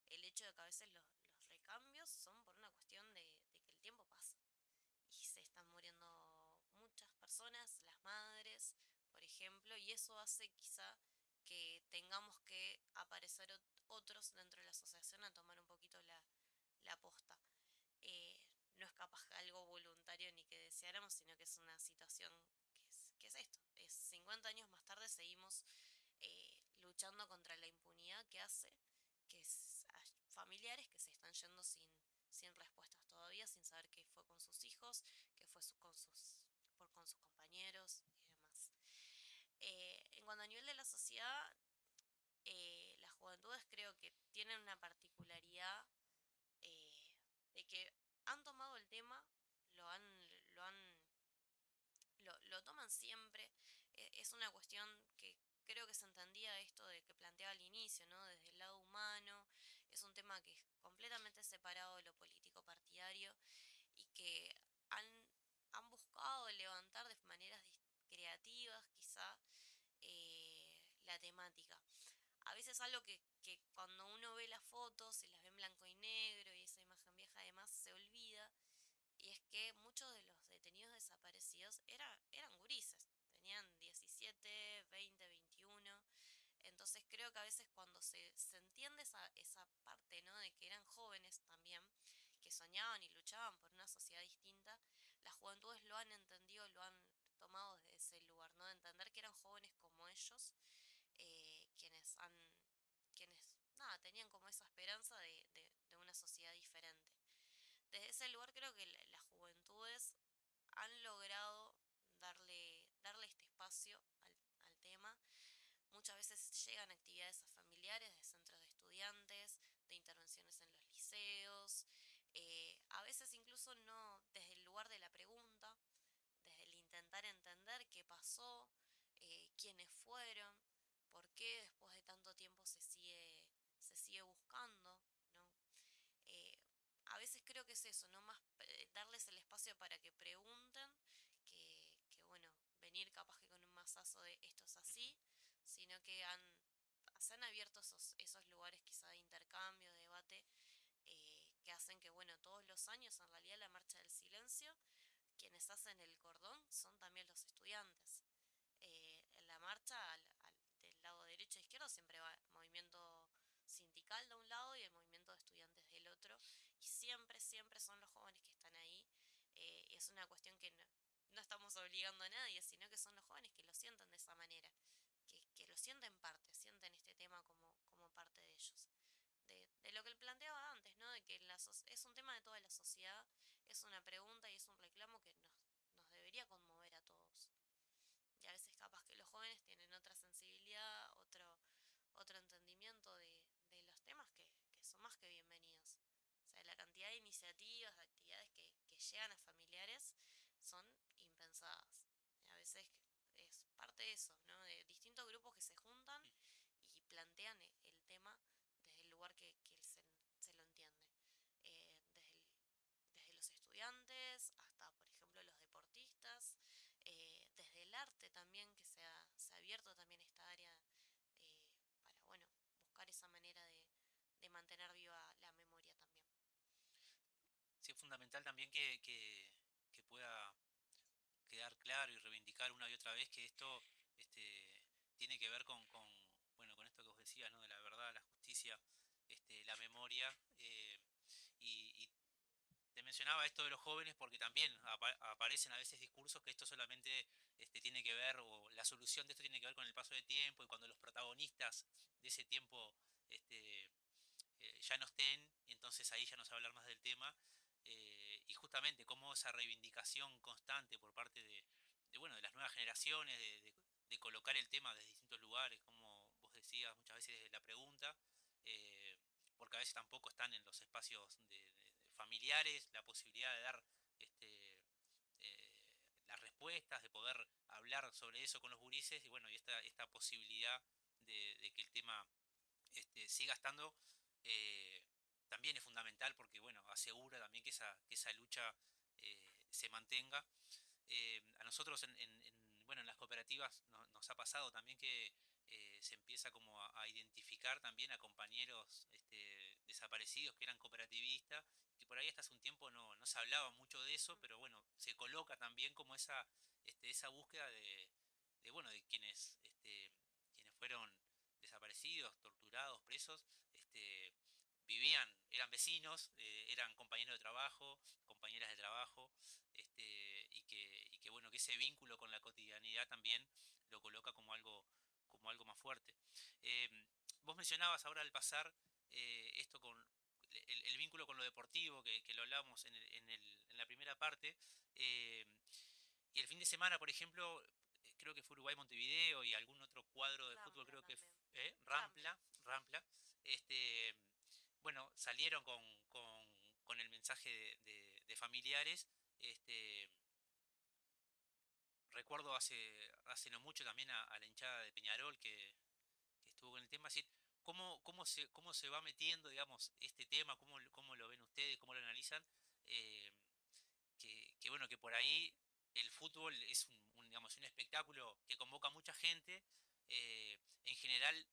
el hecho de que a veces los recambios son por una cuestión de que el tiempo pasa y se están muriendo muchas personas, las madres, por ejemplo, y eso hace quizá que tengamos que aparecer otros dentro de la asociación a tomar un poquito la posta. Eh, no es capaz algo voluntario ni que deseáramos, sino que es una situación que es esto. Es 50 años más tarde seguimos luchando contra la impunidad que hace que hay familiares que se están yendo sin respuestas todavía, sin saber qué fue con sus hijos, qué fue con sus compañeros y demás. En cuanto a nivel de la sociedad, las juventudes creo que tienen una particularidad eh, de que han tomado el tema, lo han, lo han, lo toman siempre. Es una cuestión que creo que se entendía esto de que planteaba al inicio, ¿no? Desde el lado humano, es un tema que es completamente separado de lo político partidario y que han buscado levantar de maneras creativas, quizá, la temática. A veces algo que cuando uno ve las fotos y las ve en blanco y negro y esa imagen vieja además se olvida, y es que muchos de los detenidos desaparecidos eran gurises, tenían 17, 20, 21. Entonces creo que a veces cuando se entiende esa parte, ¿no? De que eran jóvenes también, que soñaban y luchaban por una sociedad distinta, las juventudes lo han entendido, lo han tomado desde ese lugar, ¿no? De entender que eran jóvenes como ellos, quienes, nada, tenían como esa esperanza de una sociedad diferente. Desde ese lugar creo que las juventudes han logrado darle este espacio al tema. Muchas veces llegan actividades a familiares de centros de estudiantes, de intervenciones en los liceos, a veces incluso no desde el lugar de la pregunta, desde el intentar entender qué pasó, quiénes fueron, por qué después de tanto tiempo se sigue buscando, ¿no? Eh, a veces creo que es eso, no más darles el espacio para que pregunten, que bueno, venir capaz que con un mazazo de esto es así, sino que se han abierto esos lugares quizá de intercambio, de debate, que hacen que, bueno, todos los años en realidad la marcha del silencio, quienes hacen el cordón son también los estudiantes. En la marcha del lado derecho e izquierdo siempre va movimiento sindical de un lado y el movimiento de estudiantes del otro, y siempre, siempre son los jóvenes que están ahí. Es una cuestión que no estamos obligando a nadie, sino que son los jóvenes que lo sienten de esa manera, que lo sienten parte, sienten este tema como parte de ellos. De lo que él planteaba antes, ¿no? De que es un tema de toda la sociedad, es una pregunta y es un reclamo que nos debería conmover a todos. Y a veces capaz que los jóvenes tienen otra sensibilidad, otro entendimiento de los temas que son más que bienvenidos. O sea, la cantidad de iniciativas, de actividades que llegan a familiares son impensadas. A veces plantean el tema desde el lugar que se lo entiende. Desde los estudiantes hasta, por ejemplo, los deportistas, desde el arte también, que se ha abierto también esta área para, bueno, buscar esa manera de mantener viva la memoria también. Sí, es fundamental también que pueda quedar claro y reivindicar una y otra vez que esto tiene que ver bueno, con esto que vos decías, ¿no? De la verdad, la justicia, la memoria, y te mencionaba esto de los jóvenes porque también aparecen a veces discursos que esto solamente tiene que ver, o la solución de esto tiene que ver con el paso del tiempo, y cuando los protagonistas de ese tiempo ya no estén, entonces ahí ya no se va a hablar más del tema. Y justamente cómo esa reivindicación constante por parte bueno, de las nuevas generaciones, de colocar el tema desde distintos lugares, como vos decías, muchas veces desde la pregunta, eh, porque a veces tampoco están en los espacios de familiares la posibilidad de dar eh, las respuestas, de poder hablar sobre eso con los gurises, y bueno, y esta posibilidad de que el tema siga estando, eh, también es fundamental porque, bueno, asegura también que esa lucha se mantenga. A nosotros bueno, en las cooperativas nos ha pasado también que se empieza como a identificar también a compañeros desaparecidos que eran cooperativistas, que por ahí hasta hace un tiempo no se hablaba mucho de eso, pero bueno, se coloca también como esa búsqueda bueno, de quienes fueron desaparecidos, torturados, presos, vivían, eran vecinos, eran compañeros de trabajo, compañeras de trabajo, y que bueno, que ese vínculo con la cotidianidad también lo coloca como algo más fuerte. Eh, Vos mencionabas ahora al pasar esto con el vínculo con lo deportivo, que lo hablábamos en la primera parte, y el fin de semana, por ejemplo, creo que fue Uruguay-Montevideo y algún otro cuadro de fútbol, Rampla creo que también. Rampla, este, bueno, salieron con el mensaje de familiares. este, Recuerdo hace no mucho también a la hinchada de Peñarol que estuvo con el tema, es decir, cómo se va metiendo, digamos, este tema, cómo lo ven ustedes, cómo lo analizan, eh, que bueno, que por ahí el fútbol es digamos, un espectáculo que convoca a mucha gente. En general,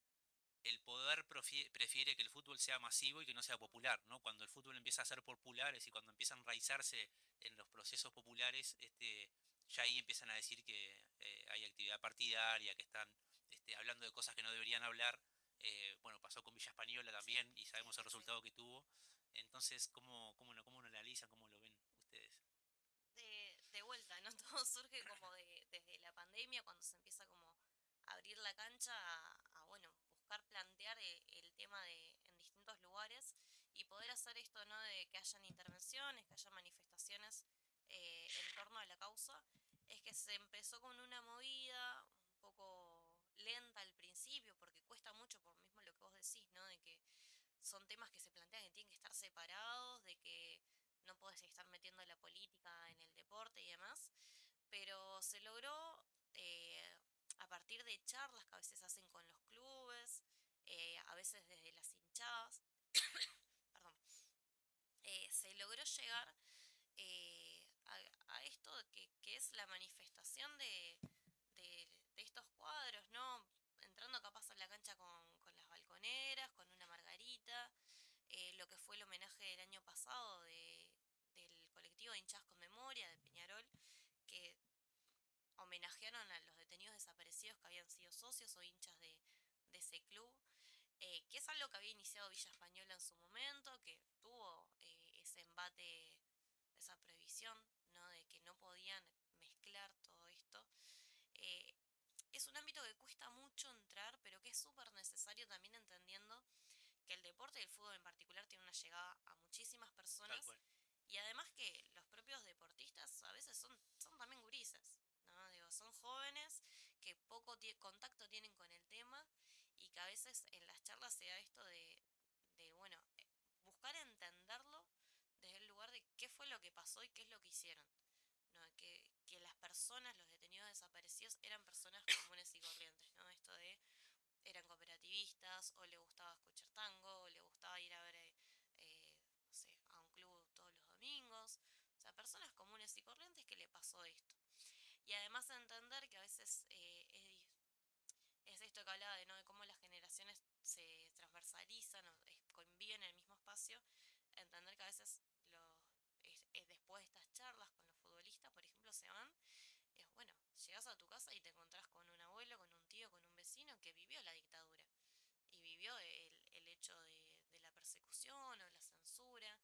el poder prefiere que el fútbol sea masivo y que no sea popular, ¿no? Cuando el fútbol empieza a ser popular, es decir, cuando empieza a enraizarse en los procesos populares, ya ahí empiezan a decir que hay actividad partidaria, que están hablando de cosas que no deberían hablar. Bueno, pasó con Villa Española también y sabemos el resultado que tuvo. Entonces, ¿cómo lo analizan, cómo lo ven ustedes? De vuelta, ¿no? Todo surge como desde la pandemia, cuando se empieza como a abrir la cancha bueno, buscar plantear el tema en distintos lugares y poder hacer esto, ¿no? De que hayan intervenciones, que haya manifestaciones en torno a la causa, es que se empezó con una movida un poco lenta al principio, porque cuesta mucho por mismo lo que vos decís, ¿no? De que son temas que se plantean que tienen que estar separados, de que no podés estar metiendo la política en el deporte y demás, pero se logró a partir de charlas que a veces hacen con los clubes, a veces desde las hinchadas, perdón, se logró llegar a esto que es la manifestación de estos cuadros, ¿no? Entrando capaz a la cancha con las balconeras, con una margarita, lo que fue el homenaje del año pasado del colectivo de hinchas con memoria de Peñarol, que homenajearon a los detenidos desaparecidos que habían sido socios o hinchas de ese club, que es algo que había iniciado Villa Española en su momento, que tuvo ese embate, esa prohibición, ¿no? De que no podían mezclar todo esto. Eh, es un ámbito que cuesta mucho entrar, pero que es súper necesario también entendiendo que el deporte y el fútbol en particular tiene una llegada a muchísimas Tal personas cual. y además que los propios deportistas a veces son también gurises, ¿no? Digo, son jóvenes que poco contacto tienen con el tema y que a veces en las charlas se da esto bueno, buscar entenderlo desde el lugar de qué fue lo que pasó y qué es lo que hicieron. ¿No? Que las personas, los detenidos desaparecidos, eran personas comunes y corrientes, ¿no? Esto de eran cooperativistas, o le gustaba escuchar tango, o le gustaba ir a ver, no sé, a un club todos los domingos. O sea, personas comunes y corrientes que le pasó esto. Y además entender que a veces es esto que hablaba de, ¿no? De cómo las generaciones se transversalizan o conviven en el mismo espacio, entender que a veces después de estas charlas con los futbolistas, por ejemplo, se van, es bueno, llegas a tu casa y te encontrás con un abuelo, con un tío, con un vecino que vivió la dictadura y vivió el hecho de la persecución o la censura,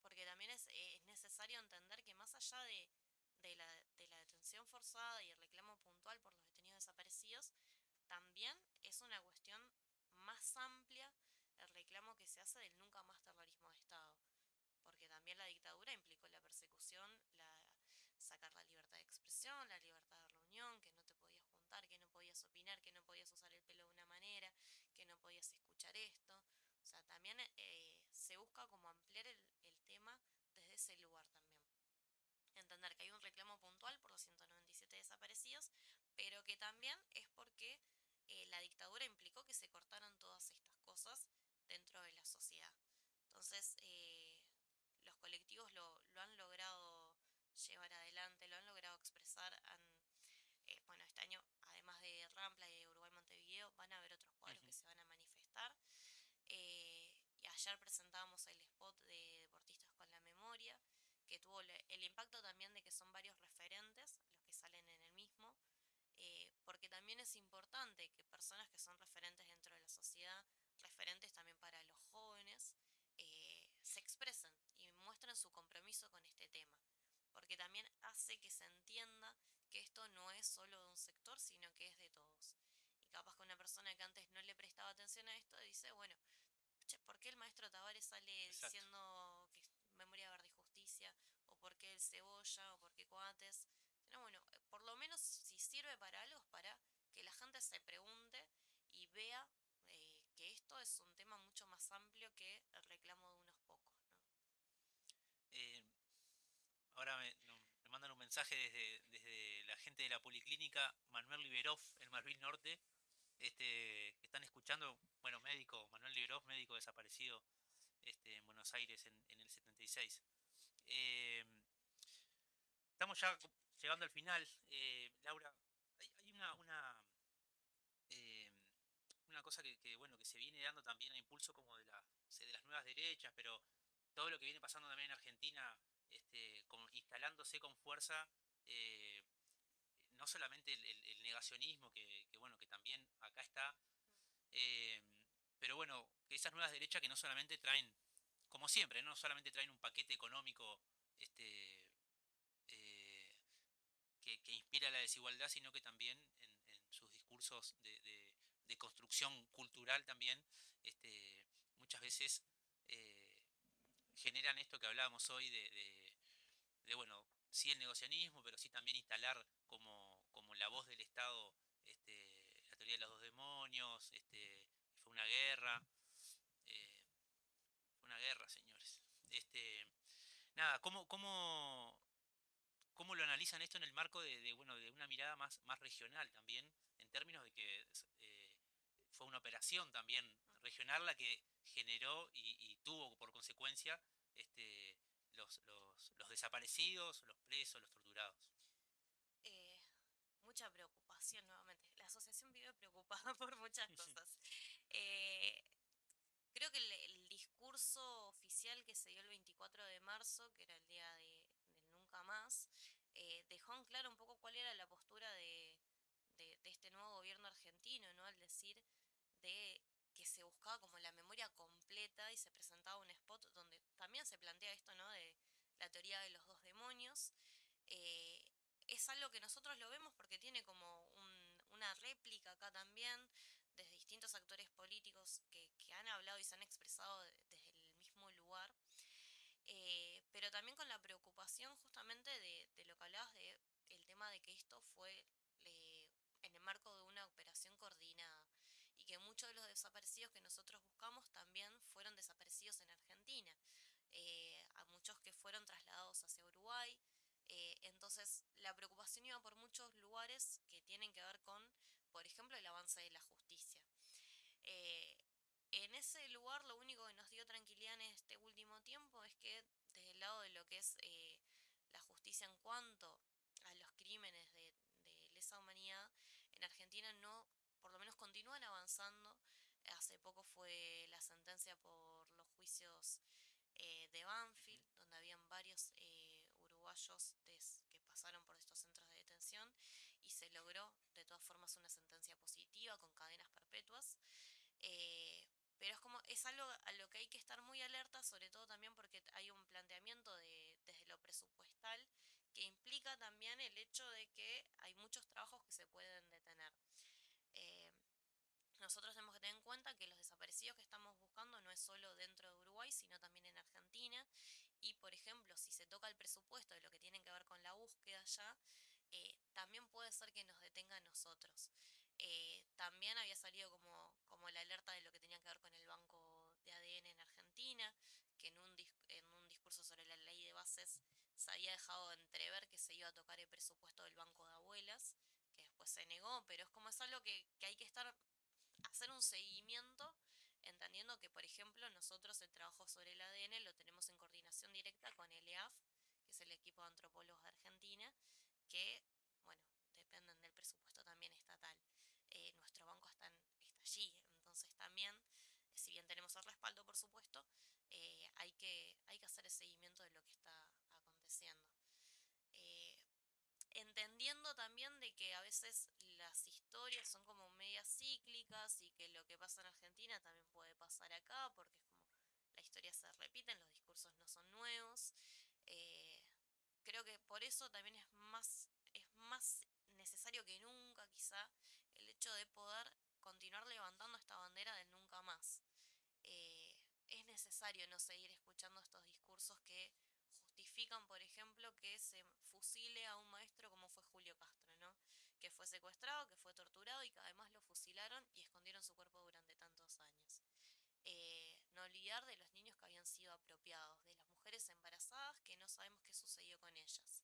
porque también es necesario entender que más allá de la detención forzada y el reclamo puntual por los detenidos desaparecidos, también es una cuestión más amplia el reclamo que se hace del nunca más terrorismo de Estado, porque también la dictadura implicó la persecución, sacar la libertad de expresión, la libertad de reunión, que no te podías juntar, que no podías opinar, que no podías usar el pelo de una manera, que no podías escuchar esto. O sea, también se busca como ampliar el tema desde ese lugar también. Entender que hay un reclamo puntual por los 197 desaparecidos, pero que también es porque la dictadura implicó que se cortaron todas estas cosas dentro de la sociedad. Entonces, los colectivos lo han logrado llevar adelante, lo han logrado expresar. Bueno, este año, además de Rampla y de Uruguay Montevideo, van a haber otros cuadros que se van a manifestar. Y ayer presentábamos el spot de Deportistas con la Memoria, que tuvo el impacto también de que son varios referentes los que salen en el mismo, porque también es importante que personas que son referentes dentro de la sociedad, referentes también para los jóvenes, se expresen y muestren su compromiso con este tema, porque también hace que se entienda que esto no es solo de un sector, sino que es de todos. Y capaz que una persona que antes no le prestaba atención a esto dice, bueno, che, ¿por qué el maestro Tavares sale Exacto. diciendo que es Memoria Verde y Justicia? ¿O por qué el Cebolla? ¿O por qué Coates? No, bueno, por lo menos si sirve para algo es para que la gente se pregunte y vea que esto es un tema mucho más amplio que el reclamo de unos pocos, ¿no? Eh, Ahora me mandan un mensaje desde la gente de la Policlínica Manuel Liberov, en Malvin Norte, que están escuchando, bueno, médico, Manuel Liberov, médico desaparecido en Buenos Aires en el 76. Eh, Estamos ya llegando al final. Laura, hay eh, una cosa bueno, que se viene dando también a impulso como de las nuevas derechas, pero todo lo que viene pasando también en Argentina, instalándose con fuerza, eh, no solamente el negacionismo, bueno, que también acá está, eh, pero bueno, que esas nuevas derechas que no solamente traen, como siempre, no solamente traen un paquete económico, eh, que inspira la desigualdad, sino que también en sus discursos de construcción cultural también, muchas veces eh, generan esto que hablábamos hoy bueno, sí el negocianismo, pero sí también instalar como la voz del Estado, la teoría de los dos demonios, fue una guerra, eh, fue una guerra, señores. Nada, ¿cómo lo analizan esto en el marco bueno, de una mirada más regional también, en términos de que fue una operación también regional la que generó y tuvo por consecuencia los desaparecidos, los presos, los torturados? Eh, Mucha preocupación nuevamente. La asociación vive preocupada por muchas cosas. Eh, Creo que el discurso oficial que se dio el 24 de marzo, que era el día del nunca más, dejó en claro un poco cuál era la postura de este nuevo gobierno argentino, ¿no? Al decir de que se buscaba como la memoria completa y se presentaba un spot donde también se plantea esto, ¿no? De la teoría de los dos demonios. Eh, es algo que nosotros lo vemos porque tiene como una réplica acá también, desde distintos actores políticos que han hablado y se han expresado desde el mismo lugar, pero también con la preocupación justamente de lo que hablabas de el tema de que esto fue en el marco de una operación coordinada y que muchos de los desaparecidos que nosotros buscamos también fueron desaparecidos en Argentina, a muchos que fueron trasladados hacia Uruguay. Entonces la preocupación iba por muchos lugares que tienen que ver con, por ejemplo, el avance de la justicia. En ese lugar lo único que nos dio tranquilidad en este último tiempo es que desde el lado de lo que es la justicia en cuanto a los crímenes de lesa humanidad, en Argentina no, por lo menos continúan avanzando. Hace poco fue la sentencia por los juicios de Banfield, donde habían varios uruguayos que pasaron por estos centros de detención y se logró de todas formas una sentencia positiva con cadenas perpetuas. Pero es algo a lo que hay que estar muy alerta, sobre todo también porque hay un planteamiento desde lo presupuestal que implica también el hecho de que hay muchos trabajos que se pueden detener. Eh, Nosotros tenemos que tener en cuenta que los desaparecidos que estamos buscando no es solo dentro de Uruguay, sino también en Argentina. Y, por ejemplo, si se toca el presupuesto de lo que tiene que ver con la búsqueda ya, también puede ser que nos detenga a nosotros. También había salido como la alerta de lo que tenía que ver con el banco de ADN en Argentina, que en un discurso sobre la ley de bases se había dejado entrever que se iba a tocar el presupuesto del banco de abuelas, que después se negó, pero es algo que hay que hacer un seguimiento, entendiendo que, por ejemplo, nosotros el trabajo sobre el ADN lo tenemos en coordinación directa con el EAF, que es el equipo de antropólogos de Argentina, que, bueno, dependen del presupuesto también estatal. Nuestro banco está allí, entonces también, si bien tenemos el respaldo, por supuesto, hay que hacer el seguimiento de lo que está aconteciendo. Entendiendo también de que a veces las historias son como medias cíclicas y que lo que pasa en Argentina también puede pasar acá, porque es como la historia se repite, los discursos no son nuevos. Creo que por eso también es más necesario que nunca quizá el hecho de poder continuar levantando esta bandera del nunca más. Es necesario no seguir escuchando estos discursos que justifican, por ejemplo, que se fusile a un maestro como fue Julio Castro, ¿no? Que fue secuestrado, que fue torturado y que además lo fusilaron y escondieron su cuerpo durante tantos años. No olvidar de los niños que habían sido apropiados, de las mujeres embarazadas que no sabemos qué sucedió con ellas,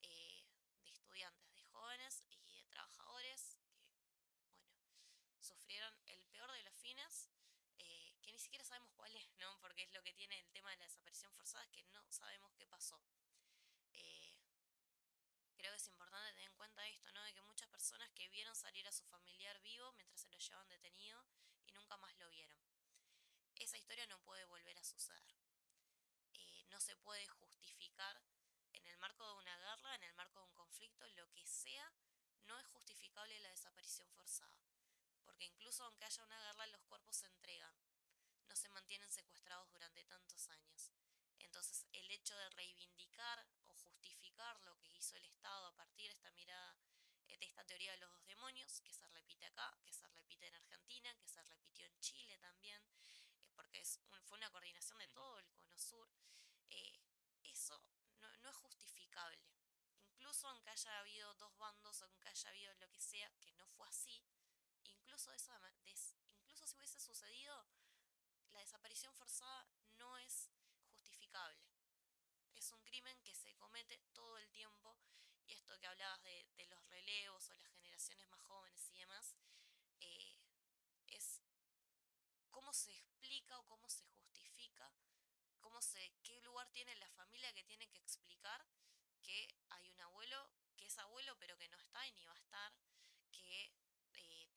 de estudiantes, de jóvenes y de trabajadores que, bueno, sufrieron el peor de los fines, que ni siquiera sabemos cuál es, ¿no? Porque es lo que tiene el tema de la desaparición forzada, es que no sabemos qué pasó. Eh, Creo que es importante tener en cuenta esto, ¿no? De que muchas personas que vieron salir a su familiar vivo mientras se lo llevaban detenido y nunca más lo vieron. Esa historia no puede volver a suceder. No se puede justificar en el marco de una guerra, en el marco de un conflicto, lo que sea, no es justificable la desaparición forzada. Porque incluso aunque haya una guerra, los cuerpos se entregan, no se mantienen secuestrados durante tantos años. Entonces, el hecho de reivindicar o justificar lo que hizo el Estado a partir de esta mirada, de esta teoría de los dos demonios, que se repite acá, que se repite en Argentina, que se repitió en Chile también, porque fue una coordinación de todo el Cono Sur, eso no es justificable. Incluso aunque haya habido dos bandos, aunque haya habido lo que sea, que no fue así, incluso incluso si hubiese sucedido, la desaparición forzada no es justificable. Es un crimen que se comete todo el tiempo, y esto que hablabas de los relevos o las generaciones más jóvenes y demás, es cómo se explica o cómo se justifica, qué lugar tiene la familia que tiene que explicar que hay un abuelo que es abuelo pero que no está y ni va a estar, que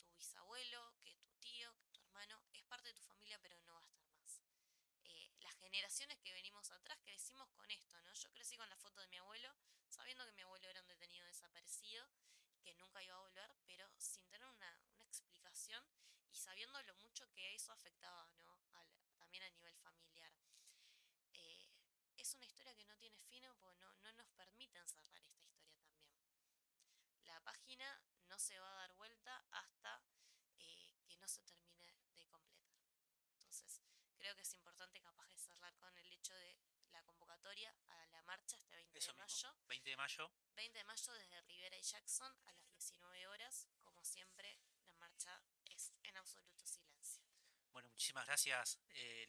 tu bisabuelo, que tu tío, que tu hermano es parte de tu familia pero no va a estar más. Las generaciones que venimos atrás crecimos con esto, ¿no? Yo crecí con la foto de mi abuelo, sabiendo que mi abuelo era un detenido desaparecido, que nunca iba a volver, pero sin tener una explicación y sabiendo lo mucho que eso afectaba, ¿no? También a nivel familiar. Eh, es una historia que no tiene fin porque no nos permiten cerrar esta historia también. La página no se va a dar vuelta hasta que no se termine de completar. Entonces, creo que es importante capaz de cerrar con el hecho de la convocatoria a la marcha este 20 Eso de mismo, mayo. 20 de mayo. 20 de mayo desde Rivera y Jackson a las 19 horas. Como siempre, la marcha es en absoluto silencio. Bueno, muchísimas gracias,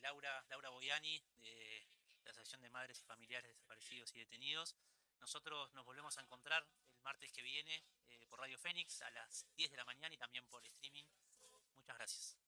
Laura Boiani, de la Asociación de Madres y Familiares Desaparecidos y Detenidos. Nosotros nos volvemos a encontrar el martes que viene por Radio Fénix a las 10 de la mañana y también por streaming. Muchas gracias.